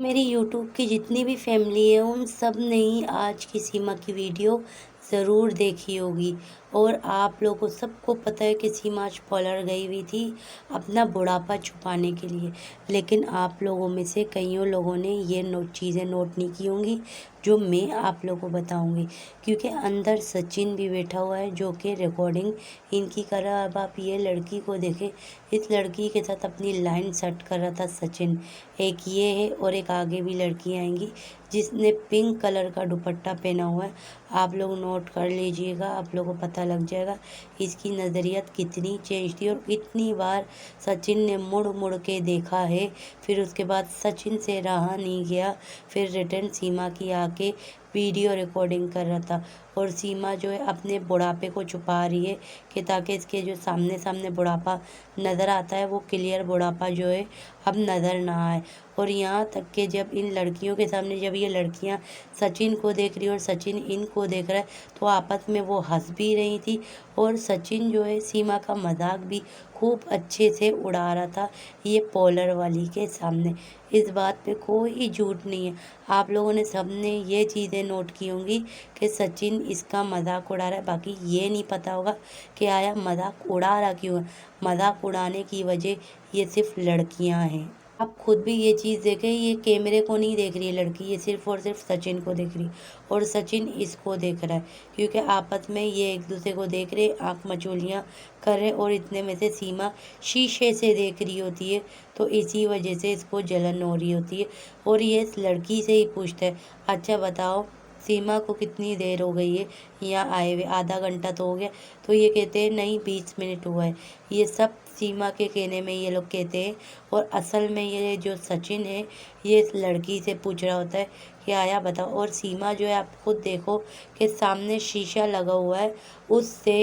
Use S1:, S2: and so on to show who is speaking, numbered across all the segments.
S1: मेरी यूट्यूब की जितनी भी फैमिली है उन सब ने ही आज की सीमा की वीडियो ज़रूर देखी होगी। और आप लोगों को सबको पता है कि सीमा आज पार्लर गई हुई थी अपना बुढ़ापा छुपाने के लिए। लेकिन आप लोगों में से कईयों लोगों ने ये चीज़ें नोट नहीं की होंगी जो मैं आप लोगों को बताऊंगी, क्योंकि अंदर सचिन भी बैठा हुआ है जो कि रिकॉर्डिंग इनकी कर रहा है। अब आप ये लड़की को देखें, इस लड़की के साथ अपनी लाइन सेट कर रहा था सचिन। एक ये है और एक आगे भी लड़की आएंगी जिसने पिंक कलर का दुपट्टा पहना हुआ है। आप लोग नोट कर लीजिएगा, आप लोगों को पता लग जाएगा इसकी नज़रियत कितनी चेंज थी। और कितनी बार सचिन ने मुड़ मुड़ के देखा है, फिर उसके बाद सचिन से रहा नहीं गया, फिर रिटर्न सीमा की आके वीडियो रिकॉर्डिंग कर रहा था। और सीमा जो है अपने बुढ़ापे को छुपा रही है कि ताकि इसके जो सामने सामने बुढ़ापा नज़र आता है वो क्लियर बुढ़ापा जो है अब नज़र ना आए। और यहाँ तक कि जब इन लड़कियों के सामने जब ये लड़कियाँ सचिन को देख रही और सचिन इनको देख रहा है तो आपस में वो हंस भी रही थी। और सचिन जो है सीमा का मजाक भी खूब अच्छे से उड़ा रहा था ये पॉलर वाली के सामने। इस बात पे कोई झूठ नहीं है। आप लोगों ने सबने ये चीज़ें नोट की होंगी कि सचिन इसका मजाक उड़ा रहा है। बाकी ये नहीं पता होगा कि आया मजाक उड़ा रहा क्यों है। मजाक उड़ाने की वजह ये सिर्फ लड़कियां हैं। आप खुद भी ये चीज़ देखें, ये कैमरे को नहीं देख रही है लड़की, ये सिर्फ और सिर्फ सचिन को देख रही है और सचिन इसको देख रहा है, क्योंकि आपस में ये एक दूसरे को देख रहे, आंख मचोलियाँ कर रहे। और इतने में से सीमा शीशे से देख रही होती है तो इसी वजह से इसको जलन हो रही होती है। और ये इस लड़की से ही पूछता है, अच्छा बताओ सीमा को कितनी देर हो गई है यहाँ आए हुए, आधा घंटा तो हो गया। तो ये कहते हैं नहीं 20 मिनट हुआ है। ये सब सीमा के कहने में ये लोग कहते हैं। और असल में ये जो सचिन है ये इस लड़की से पूछ रहा होता है कि आया बताओ। और सीमा जो है आप खुद देखो कि सामने शीशा लगा हुआ है उससे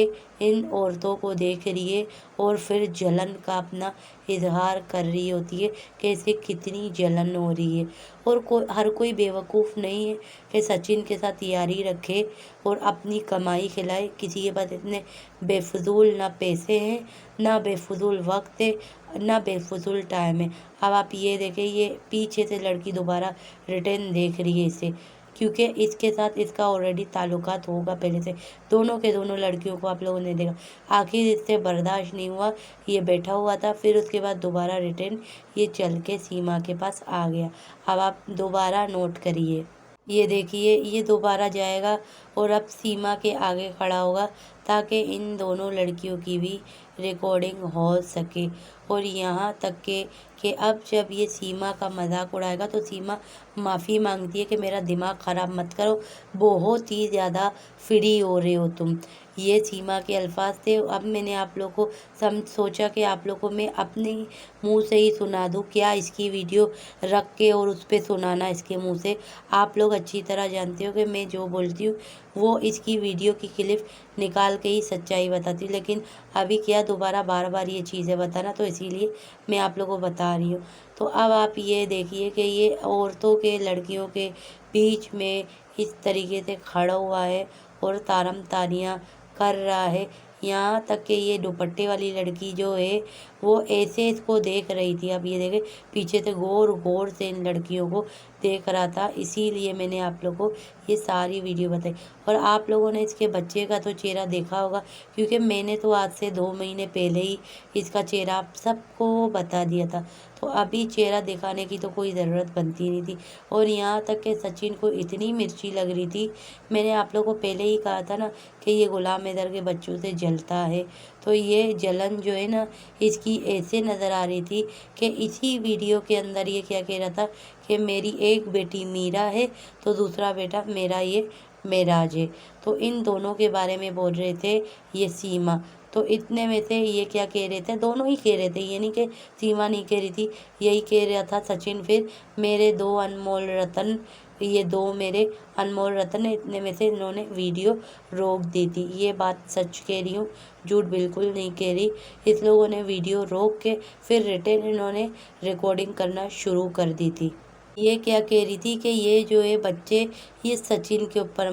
S1: इन औरतों को देख रही है और फिर जलन का अपना इजहार कर रही होती है कि इसे कितनी जलन हो रही है। और हर कोई बेवकूफ़ नहीं है कि सचिन के साथ यारी रखे और अपनी कमाई खिलाए। किसी के पास इतने बेफजूल ना पैसे हैं, ना बेफजूल वक्त है, ना बेफजूल टाइम है। अब आप ये देखें, ये पीछे से लड़की दोबारा रिटर्न देख रही है इसे, क्योंकि इसके साथ इसका ऑलरेडी ताल्लुकात होगा पहले से। दोनों के दोनों लड़कियों को आप लोगों ने देखा। आखिर इससे बर्दाश्त नहीं हुआ, ये बैठा हुआ था, फिर उसके बाद दोबारा रिटर्न ये चल के सीमा के पास आ गया। अब आप दोबारा नोट करिए, ये देखिए ये दोबारा जाएगा और अब सीमा के आगे खड़ा होगा ताकि इन दोनों लड़कियों की भी रिकॉर्डिंग हो सके। और यहाँ तक के कि अब जब ये सीमा का मजाक उड़ाएगा तो सीमा माफ़ी मांगती है कि मेरा दिमाग ख़राब मत करो, बहुत ही ज़्यादा फ्री हो रहे हो तुम। ये सीमा के अल्फाज थे। अब मैंने आप लोग को सोचा कि आप लोग को मैं अपने ही मुंह से ही सुना दूं, क्या इसकी वीडियो रख के और उस पर सुनाना इसके मुंह से। आप लोग अच्छी तरह जानते हो कि मैं जो बोलती हूँ वो इसकी वीडियो की क्लिप निकाल के ही सच्चाई बताती हूँ। लेकिन अभी क्या दोबारा बार बार ये चीज़ें बताना, तो इसीलिए मैं आप लोगों को बता रही हूँ। तो अब आप ये देखिए कि ये औरतों के लड़कियों के बीच में इस तरीके से खड़ा हुआ है और तारम तारियाँ कर रहा है। यहाँ तक कि ये दुपट्टे वाली लड़की जो है वो ऐसे इसको देख रही थी। अब ये देखे पीछे से गौर गौर से इन लड़कियों को देख रहा था, इसीलिए मैंने आप लोगों को ये सारी वीडियो बताई। और आप लोगों ने इसके बच्चे का तो चेहरा देखा होगा, क्योंकि मैंने तो आज से 2 महीने पहले ही इसका चेहरा आप सबको बता दिया था। तो अभी चेहरा दिखाने की तो कोई ज़रूरत बनती नहीं थी। और यहाँ तक कि सचिन को इतनी मिर्ची लग रही थी, मैंने आप लोगों को पहले ही कहा था ना कि ये गुलाम हैदर के बच्चों से जलता है। तो ये जलन जो है ना इसकी ऐसे नज़र आ रही थी कि इसी वीडियो के अंदर ये क्या कह रहा था कि मेरी एक बेटी मीरा है तो दूसरा बेटा मेरा ये मेराज है। तो इन दोनों के बारे में बोल रहे थे ये सीमा। तो इतने में से ये क्या कह रहे थे, दोनों ही कह रहे थे, ये नहीं कि सीमा नहीं कह रही थी, यही कह रहा था सचिन। फिर मेरे दो अनमोल रतन, ये दो मेरे अनमोल रतन है। इतने में से इन्होंने वीडियो रोक दी थी। ये बात सच कह रही हूँ, झूठ बिल्कुल नहीं कह रही। इस लोगों ने वीडियो रोक के फिर रिटर्न इन्होंने रिकॉर्डिंग करना शुरू कर दी थी। ये क्या कह रही थी कि ये जो है बच्चे ये सचिन के ऊपर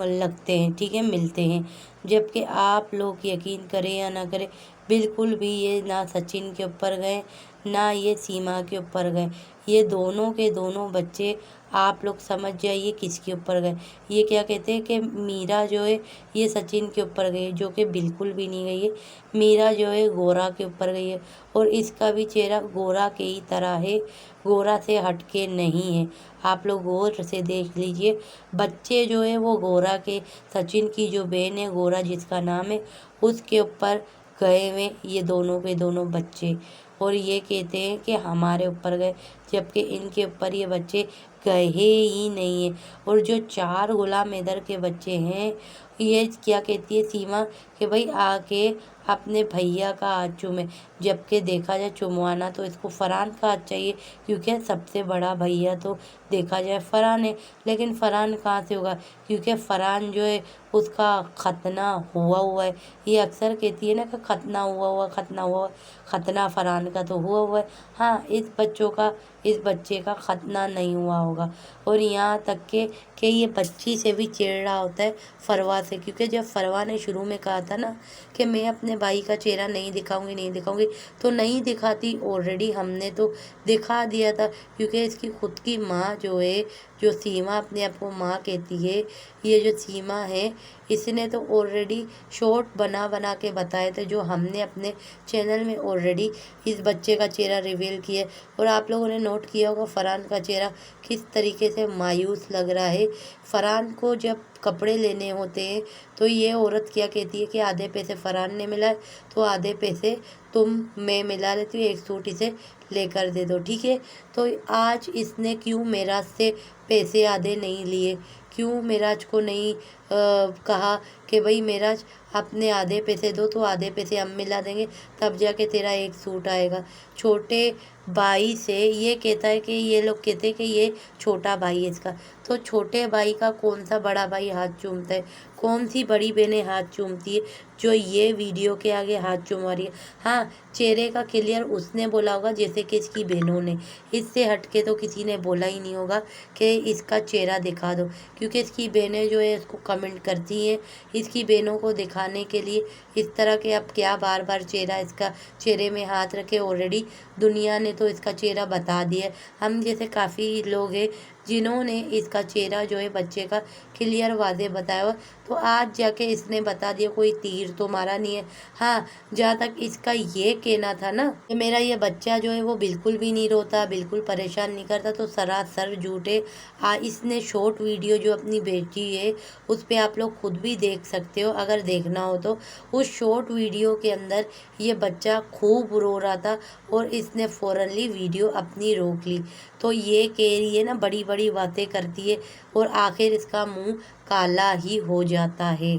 S1: लगते हैं, ठीक है, मिलते हैं। जबकि आप लोग यकीन करें या ना करें, बिल्कुल भी ये ना सचिन के ऊपर गए ना ये सीमा के ऊपर गए। ये दोनों के दोनों बच्चे आप लोग समझ जाइए किसके ऊपर गए। ये क्या कहते हैं कि मीरा जो है ये सचिन के ऊपर गई है, जो कि बिल्कुल भी नहीं गई है। मीरा जो है गोरा के ऊपर गई है और इसका भी चेहरा गोरा के ही तरह है, गोरा से हटके नहीं है। आप लोग गौर से देख लीजिए। बच्चे जो है वो गोरा के, सचिन की जो बहन है गोरा जिसका नाम है, उसके ऊपर गए हुए ये दोनों के दोनों बच्चे। और ये कहते हैं कि हमारे ऊपर गए, जबकि इनके ऊपर ये बच्चे गए ही नहीं है। और जो 4 गुलाम इधर के बच्चे हैं, ये क्या कहती है सीमा कि भाई आके अपने भैया का हाथ चूमे, जबकि देखा जाए चुमवाना तो इसको फरहान का हाथ चाहिए, क्योंकि सबसे बड़ा भैया तो देखा जाए फरहान है। लेकिन फरहान कहाँ से होगा, क्योंकि फरहान जो है उसका खतना हुआ है। ये अक्सर कहती है ना कि खतना हुआ, खतना हुआ, खतना फरहान का तो हुआ है। हाँ, इस बच्चे का खतना नहीं हुआ होगा। और यहाँ तक कि ये बच्ची से भी चिढ़ रहा होता है फरवा से, क्योंकि जब फरवा ने शुरू में कहा था ना कि मैं अपने भाई का चेहरा नहीं दिखाऊंगी, तो नहीं दिखाती। ऑलरेडी हमने तो दिखा दिया था, क्योंकि इसकी खुद की माँ जो है, जो सीमा अपने आप को माँ कहती है, ये जो सीमा है इसने तो ऑलरेडी शॉर्ट बना के बताए थे, जो हमने अपने चैनल में ऑलरेडी इस बच्चे का चेहरा रिवील किया। और आप लोगों ने नोट किया होगा फरहान का चेहरा किस तरीके से मायूस लग रहा है। फरहान को जब कपड़े लेने होते हैं तो ये औरत क्या कहती है कि आधे पैसे फरहान ने मिला तो आधे पैसे मैं मिला लेती हूँ, एक सूट इसे लेकर दे दो, ठीक है। तो आज इसने क्यों मेराज से पैसे आधे नहीं लिए, क्यों मेराज को नहीं कहा कि भाई मेराज अपने आधे पैसे दो तो आधे पैसे हम मिला देंगे, तब जाके तेरा एक सूट आएगा। छोटे भाई से ये कहता है कि ये लोग कहते हैं कि ये छोटा भाई है इसका, तो छोटे भाई का कौन सा बड़ा भाई हाथ चूमता है, कौन सी बड़ी बहनें हाथ चूमती है जो ये वीडियो के आगे हाथ चूमा रही है। हाँ, चेहरे का क्लियर उसने बोला होगा जैसे कि इसकी बहनों ने, इससे हटके तो किसी ने बोला ही नहीं होगा कि इसका चेहरा दिखा दो, क्योंकि इसकी बहनें जो है इसको कमेंट करती हैं इसकी बहनों को दिखाने के लिए इस तरह के। अब क्या बार बार चेहरा इसका चेहरे में हाथ रखे, ऑलरेडी दुनिया ने तो इसका चेहरा बता दिया। हम जैसे काफ़ी लोग हैं जिन्होंने इसका चेहरा जो है बच्चे का क्लियर वादे बताया हुआ, तो आज जाके इसने बता दिया, कोई तीर तो मारा नहीं है। हाँ, जहाँ तक इसका ये कहना था ना कि मेरा ये बच्चा जो है वो बिल्कुल भी नहीं रोता, बिल्कुल परेशान नहीं करता, तो सरासर झूठे। इसने शॉर्ट वीडियो जो अपनी भेजी है उस पर आप लोग खुद भी देख सकते हो अगर देखना हो तो। उस शॉर्ट वीडियो के अंदर ये बच्चा खूब रो रहा था और इसने फ़ौरनली वीडियो अपनी रोक ली। तो ये कह रही है ना, बड़ी बड़ी बातें करती है और आखिर इसका मुंह काला ही हो जाता है।